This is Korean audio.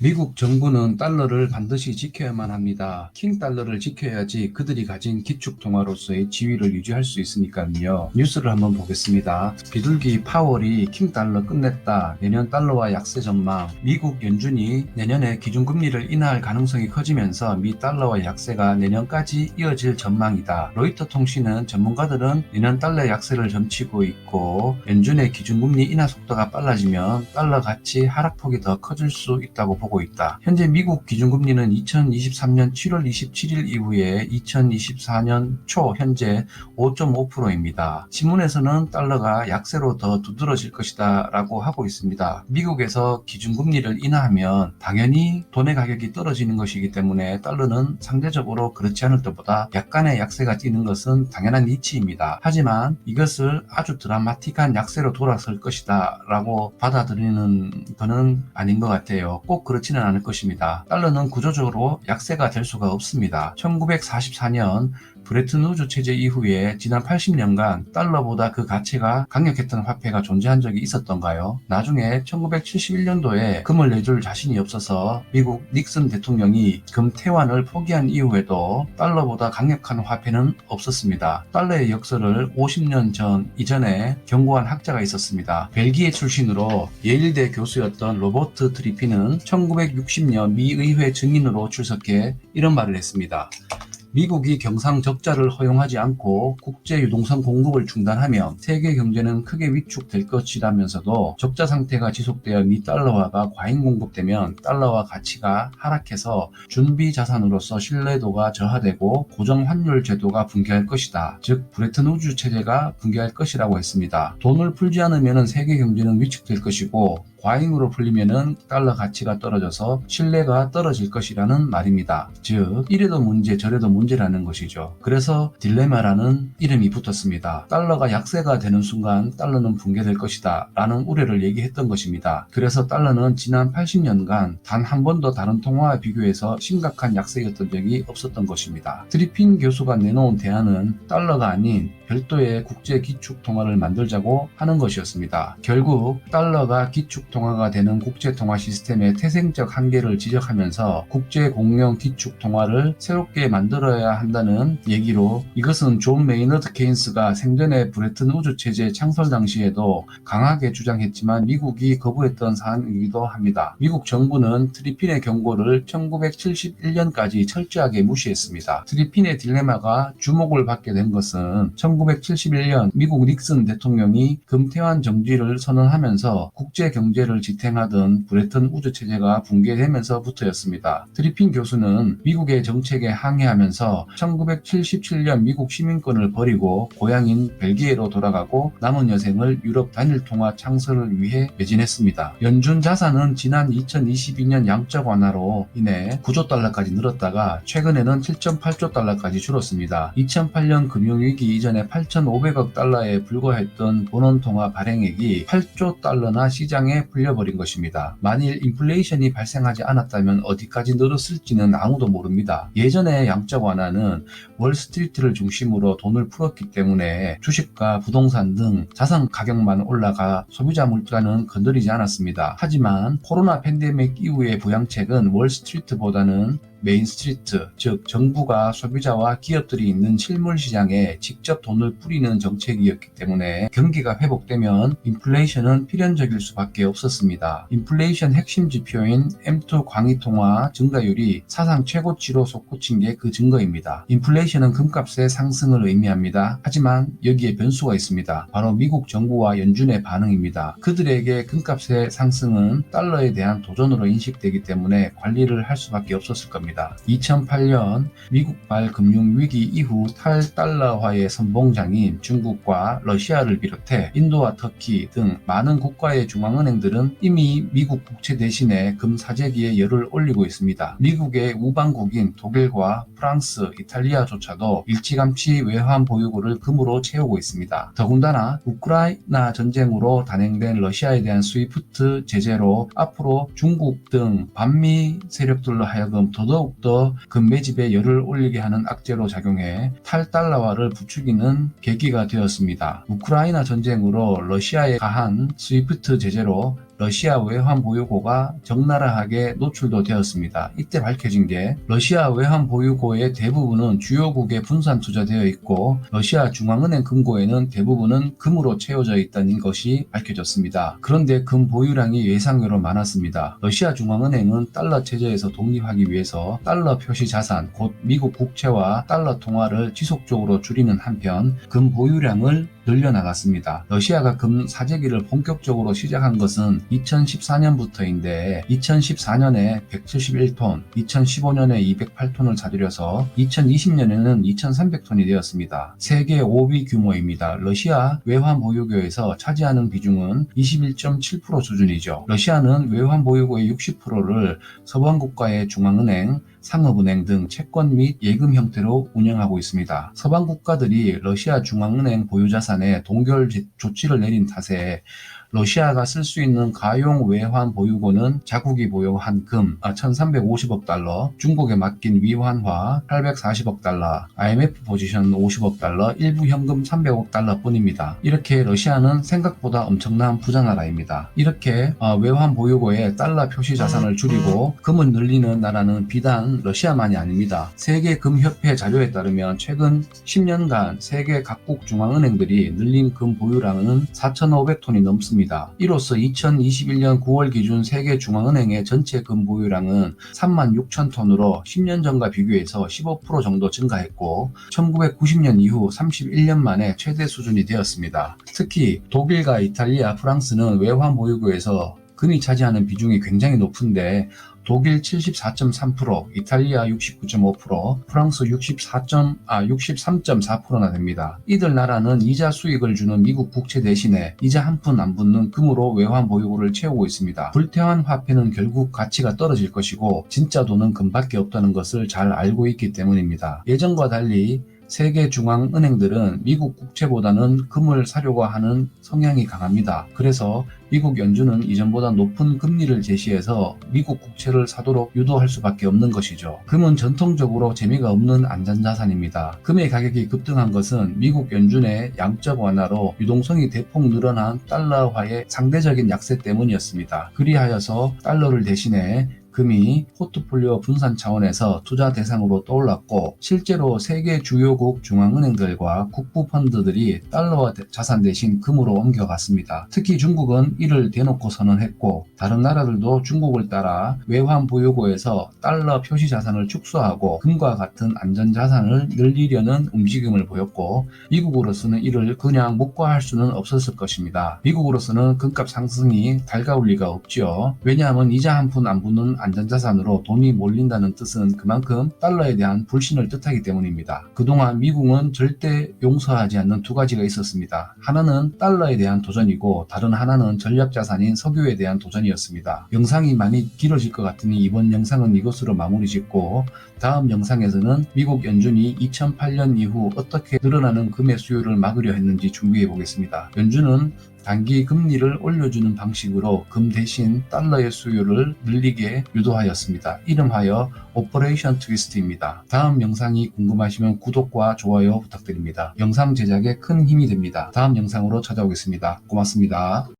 미국 정부는 달러를 반드시 지켜야만 합니다. 킹 달러를 지켜야지 그들이 가진 기축통화로서의 지위를 유지할 수 있으니까요. 뉴스를 한번 보겠습니다. 비둘기 파월이 킹 달러 끝냈다. 내년 달러와 약세 전망. 미국 연준이 내년에 기준금리를 인하할 가능성이 커지면서 미 달러와 약세가 내년까지 이어질 전망이다. 로이터 통신은 전문가들은 내년 달러 약세를 점치고 있고 연준의 기준금리 인하 속도가 빨라지면 달러 가치 하락폭이 더 커질 수 있다고 보고 있다. 현재 미국 기준금리는 2023년 7월 27일 이후에 2024년 초 현재 5.5%입니다. 신문에서는 달러가 약세로 더 두드러질 것이다 라고 하고 있습니다. 미국에서 기준금리를 인하하면 당연히 돈의 가격이 떨어지는 것이기 때문에 달러는 상대적으로 그렇지 않을 때보다 약간의 약세가 뛰는 것은 당연한 이치입니다. 하지만 이것을 아주 드라마틱한 약세로 돌아설 것이다 라고 받아들이는 것은 아닌 것 같아요. 꼭 그렇지는 않을 것입니다. 달러는 구조적으로 약세가 될 수가 없습니다. 1944년 브레튼 우즈 체제 이후에 지난 80년간 달러보다 그 가치가 강력했던 화폐가 존재한 적이 있었던가요? 나중에 1971년도에 금을 내줄 자신이 없어서 미국 닉슨 대통령이 금 태환을 포기한 이후에도 달러보다 강력한 화폐는 없었습니다. 달러의 역사를 50년 전 이전에 경고한 학자가 있었습니다. 벨기에 출신으로 예일대 교수였던 로버트 트리피는 1960년 미 의회 증인으로 출석해 이런 말을 했습니다. 미국이 경상 적자를 허용하지 않고 국제 유동성 공급을 중단하면 세계 경제는 크게 위축될 것이라면서도 적자 상태가 지속되어 미 달러화가 과잉 공급되면 달러화 가치가 하락해서 준비 자산으로서 신뢰도가 저하되고 고정 환율 제도가 붕괴할 것이다. 즉 브레튼 우즈 체제가 붕괴할 것이라고 했습니다. 돈을 풀지 않으면 세계 경제는 위축될 것이고 과잉으로 풀리면은 달러 가치가 떨어져서 신뢰가 떨어질 것이라는 말입니다. 즉 이래도 문제 저래도 문제라는 것이죠. 그래서 딜레마라는 이름이 붙었습니다. 달러가 약세가 되는 순간 달러는 붕괴될 것이다 라는 우려를 얘기했던 것입니다. 그래서 달러는 지난 80년간 단 한 번도 다른 통화와 비교해서 심각한 약세였던 적이 없었던 것입니다. 트리핀 교수가 내놓은 대안은 달러가 아닌 별도의 국제 기축 통화를 만들자고 하는 것이었습니다. 결국 달러가 기축 통화가 되는 국제 통화 시스템의 태생적 한계를 지적하면서 국제 공용 기축 통화를 새롭게 만들어야 한다는 얘기로 이것은 존 메이너드 케인스가 생전에 브레튼 우즈 체제 창설 당시에도 강하게 주장했지만 미국이 거부했던 사안이기도 합니다. 미국 정부는 트리핀의 경고를 1971년까지 철저하게 무시했습니다. 트리핀의 딜레마가 주목을 받게 된 것은 1971년 미국 닉슨 대통령이 금태환 정지를 선언하면서 국제 경제를 지탱하던 브레튼 우즈 체제가 붕괴되면서부터였습니다. 트리핀 교수는 미국의 정책에 항의하면서 1977년 미국 시민권을 버리고 고향인 벨기에로 돌아가고 남은 여생을 유럽 단일 통화 창설을 위해 매진했습니다. 연준 자산은 지난 2022년 양적 완화로 인해 9조 달러까지 늘었다가 최근에는 7.8조 달러까지 줄었습니다. 2008년 금융위기 이전에 8,500억 달러에 불과했던 본원통화 발행액이 8조 달러나 시장에 풀려버린 것입니다. 만일 인플레이션이 발생하지 않았다면 어디까지 늘었을지는 아무도 모릅니다. 예전의 양적 완화는 월스트리트를 중심으로 돈을 풀었기 때문에 주식과 부동산 등 자산 가격만 올라가 소비자 물가는 건드리지 않았습니다. 하지만 코로나 팬데믹 이후의 부양책은 월스트리트보다는 메인스트리트, 즉 정부가 소비자와 기업들이 있는 실물 시장에 직접 돈을 뿌리는 정책이었기 때문에 경기가 회복되면 인플레이션은 필연적일 수밖에 없었습니다. 인플레이션 핵심 지표인 M2 광의통화 증가율이 사상 최고치로 솟구친 게 그 증거입니다. 인플레이션은 금값의 상승을 의미합니다. 하지만 여기에 변수가 있습니다. 바로 미국 정부와 연준의 반응입니다. 그들에게 금값의 상승은 달러에 대한 도전으로 인식되기 때문에 관리를 할 수밖에 없었을 겁니다. 2008년 미국발 금융위기 이후 탈달러화의 선봉장인 중국과 러시아를 비롯해 인도와 터키 등 많은 국가의 중앙은행들은 이미 미국 국채 대신에 금 사재기에 열을 올리고 있습니다. 미국의 우방국인 독일과 프랑스, 이탈리아조차도 일찌감치 외환 보유고를 금으로 채우고 있습니다. 더군다나 우크라이나 전쟁으로 단행된 러시아에 대한 스위프트 제재로 앞으로 중국 등 반미 세력들로 하여금 더더욱더 금 매집에 열을 올리게 하는 악재로 작용해 탈달러화를 부추기는 계기가 되었습니다. 우크라이나 전쟁으로 러시아에 가한 스위프트 제재로 러시아 외환 보유고가 적나라하게 노출도 되었습니다. 이때 밝혀진 게 러시아 외환 보유고의 대부분은 주요국에 분산 투자되어 있고 러시아 중앙은행 금고에는 대부분은 금으로 채워져 있다는 것이 밝혀졌습니다. 그런데 금 보유량이 예상외로 많았습니다. 러시아 중앙은행은 달러 체제에서 독립하기 위해서 달러 표시 자산, 곧 미국 국채와 달러 통화를 지속적으로 줄이는 한편 금 보유량을 늘려나갔습니다. 러시아가 금 사재기를 본격적으로 시작한 것은 2014년부터인데 2014년에 171톤, 2015년에 208톤을 사들여서 2020년에는 2300톤이 되었습니다. 세계 5위 규모입니다. 러시아 외환 보유고에서 차지하는 비중은 21.7% 수준이죠. 러시아는 외환 보유고의 60%를 서방 국가의 중앙은행, 상업은행 등 채권 및 예금 형태로 운영하고 있습니다. 서방 국가들이 러시아 중앙은행 보유자산에 동결 조치를 내린 탓에 러시아가 쓸 수 있는 가용 외환 보유고는 자국이 보유한 금 1350억 달러, 중국에 맡긴 위환화 840억 달러, IMF 포지션 50억 달러, 일부 현금 300억 달러 뿐입니다. 이렇게 러시아는 생각보다 엄청난 부자 나라입니다. 이렇게 외환 보유고에 달러 표시 자산을 줄이고 금을 늘리는 나라는 비단 러시아만이 아닙니다. 세계 금협회 자료에 따르면 최근 10년간 세계 각국 중앙은행들이 늘린 금 보유량은 4,500톤이 넘습니다. 이로써 2021년 9월 기준 세계 중앙은행의 전체 금 보유량은 36,000톤으로 10년 전과 비교해서 15% 정도 증가했고 1990년 이후 31년 만에 최대 수준이 되었습니다. 특히 독일과 이탈리아, 프랑스는 외환 보유고에서 금이 차지하는 비중이 굉장히 높은데 독일 74.3%, 이탈리아 69.5%, 프랑스 63.4%나 됩니다. 이들 나라는 이자 수익을 주는 미국 국채 대신에 이자 한 푼 안 붙는 금으로 외환 보유고를 채우고 있습니다. 불태환 화폐는 결국 가치가 떨어질 것이고 진짜 돈은 금밖에 없다는 것을 잘 알고 있기 때문입니다. 예전과 달리 세계 중앙은행들은 미국 국채보다는 금을 사려고 하는 성향이 강합니다. 그래서 미국 연준은 이전보다 높은 금리를 제시해서 미국 국채를 사도록 유도할 수밖에 없는 것이죠. 금은 전통적으로 재미가 없는 안전자산입니다. 금의 가격이 급등한 것은 미국 연준의 양적 완화로 유동성이 대폭 늘어난 달러화의 상대적인 약세 때문이었습니다. 그리하여서 달러를 대신해 금이 포트폴리오 분산 차원에서 투자 대상으로 떠올랐고 실제로 세계 주요국 중앙은행들과 국부펀드들이 달러화 자산 대신 금으로 옮겨갔습니다. 특히 중국은 이를 대놓고 선언했고 다른 나라들도 중국을 따라 외환 보유고에서 달러 표시 자산을 축소하고 금과 같은 안전자산을 늘리려는 움직임을 보였고 미국으로서는 이를 그냥 묵과할 수는 없었을 것입니다. 미국으로서는 금값 상승이 달가울 리가 없지요. 왜냐하면 이자 한 푼 안 붙는 안전자산으로 돈이 몰린다는 뜻은 그만큼 달러에 대한 불신을 뜻하기 때문입니다. 그동안 미국은 절대 용서하지 않는 두 가지가 있었습니다. 하나는 달러에 대한 도전이고 다른 하나는 전략자산인 석유에 대한 도전이었습니다. 영상이 많이 길어질 것 같으니 이번 영상은 이것으로 마무리 짓고 다음 영상에서는 미국 연준이 2008년 이후 어떻게 늘어나는 금의 수요를 막으려 했는지 준비해 보겠습니다. 연준은 단기 금리를 올려주는 방식으로 금 대신 달러의 수요를 늘리게 유도하였습니다. 이름하여 오퍼레이션 트위스트입니다. 다음 영상이 궁금하시면 구독과 좋아요 부탁드립니다. 영상 제작에 큰 힘이 됩니다. 다음 영상으로 찾아오겠습니다. 고맙습니다.